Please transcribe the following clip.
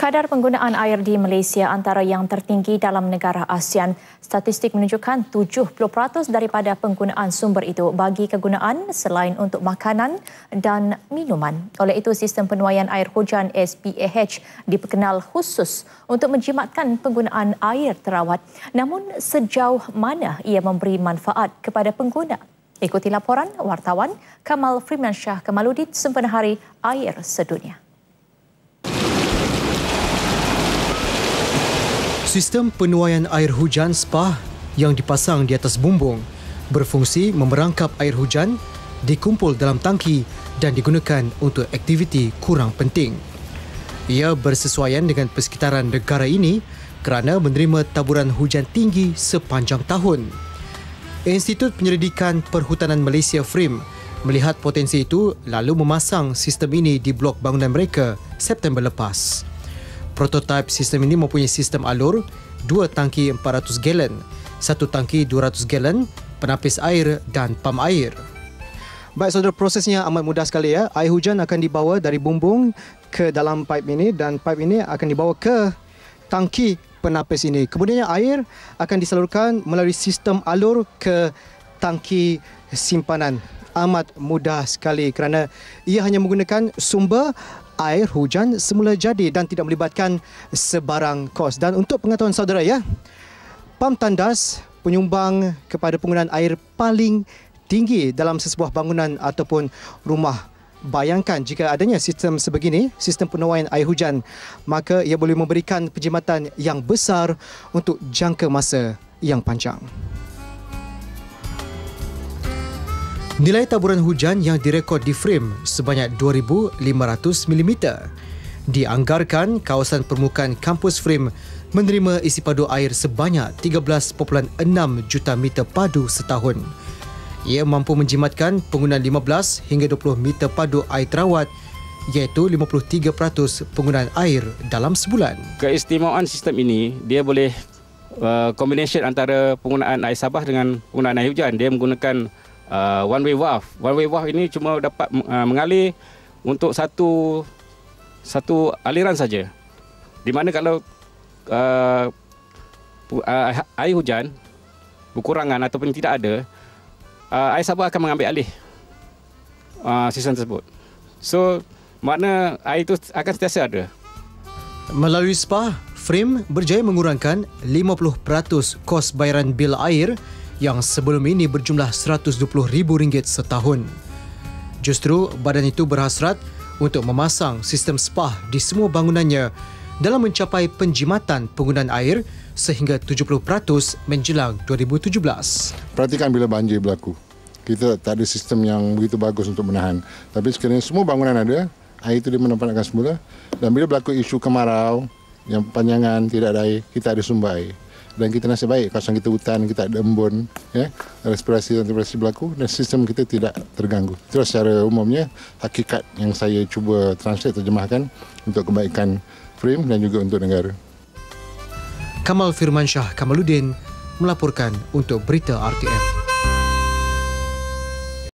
Kadar penggunaan air di Malaysia antara yang tertinggi dalam negara ASEAN. Statistik menunjukkan 70% daripada penggunaan sumber itu bagi kegunaan selain untuk makanan dan minuman. Oleh itu, sistem penuaian air hujan SPAH diperkenal khusus untuk menjimatkan penggunaan air terawat. Namun, sejauh mana ia memberi manfaat kepada pengguna? Ikuti laporan wartawan Kamal Firmansyah Kamaluddin sempena Hari Air Sedunia. Sistem penuaian air hujan SPAH yang dipasang di atas bumbung berfungsi memerangkap air hujan, dikumpul dalam tangki dan digunakan untuk aktiviti kurang penting. Ia bersesuaian dengan persekitaran negara ini kerana menerima taburan hujan tinggi sepanjang tahun. Institut Penyelidikan Perhutanan Malaysia FRIM melihat potensi itu lalu memasang sistem ini di blok bangunan mereka September lepas. Prototipe sistem ini mempunyai sistem alur, 2 tangki 400 gallon, 1 tangki 200 gallon, penapis air dan pam air. Baik saudara, prosesnya amat mudah sekali ya. Air hujan akan dibawa dari bumbung ke dalam pipe ini dan pipe ini akan dibawa ke tangki penapis ini. Kemudiannya air akan disalurkan melalui sistem alur ke tangki simpanan. Amat mudah sekali kerana ia hanya menggunakan sumber air hujan semula jadi dan tidak melibatkan sebarang kos. Dan untuk pengetahuan saudara ya, pam tandas penyumbang kepada penggunaan air paling tinggi dalam sesebuah bangunan ataupun rumah. Bayangkan jika adanya sistem sebegini, sistem penuaian air hujan, maka ia boleh memberikan penjimatan yang besar untuk jangka masa yang panjang. Nilai taburan hujan yang direkod di FRIM sebanyak 2,500 mm. Dianggarkan kawasan permukaan kampus FRIM menerima isi padu air sebanyak 13.6 juta meter padu setahun. Ia mampu menjimatkan penggunaan 15 hingga 20 meter padu air terawat, iaitu 53% penggunaan air dalam sebulan. Keistimewaan sistem ini, dia boleh combination antara penggunaan air Sabah dengan penggunaan air hujan. Dia menggunakan one way valve. One way valve ini cuma dapat mengalir untuk satu aliran saja. Di mana kalau air hujan berkurangan ataupun tidak ada, air Sabah akan mengambil alih sistem tersebut. So, makna air itu akan sentiasa ada. Melalui SPAH, FRIM berjaya mengurangkan 50% kos bayaran bil air yang sebelum ini berjumlah RM120,000 setahun. Justru badan itu berhasrat untuk memasang sistem SPAH di semua bangunannya dalam mencapai penjimatan penggunaan air sehingga 70% menjelang 2017. Perhatikan bila banjir berlaku. Kita tak ada sistem yang begitu bagus untuk menahan. Tapi sekiranya semua bangunan ada, air itu dimanfaatkan semula. Dan bila berlaku isu kemarau, yang panjangan tidak ada air, kita ada sumber air. Dan kita nasib baik kawasan kita hutan, kita ada embun, ya, respirasi berlaku dan sistem kita tidak terganggu. Itu secara umumnya hakikat yang saya cuba translate terjemahkan untuk kebaikan FRIM dan juga untuk negara. Kamal Firmansyah Kamaluddin melaporkan untuk Berita RTM.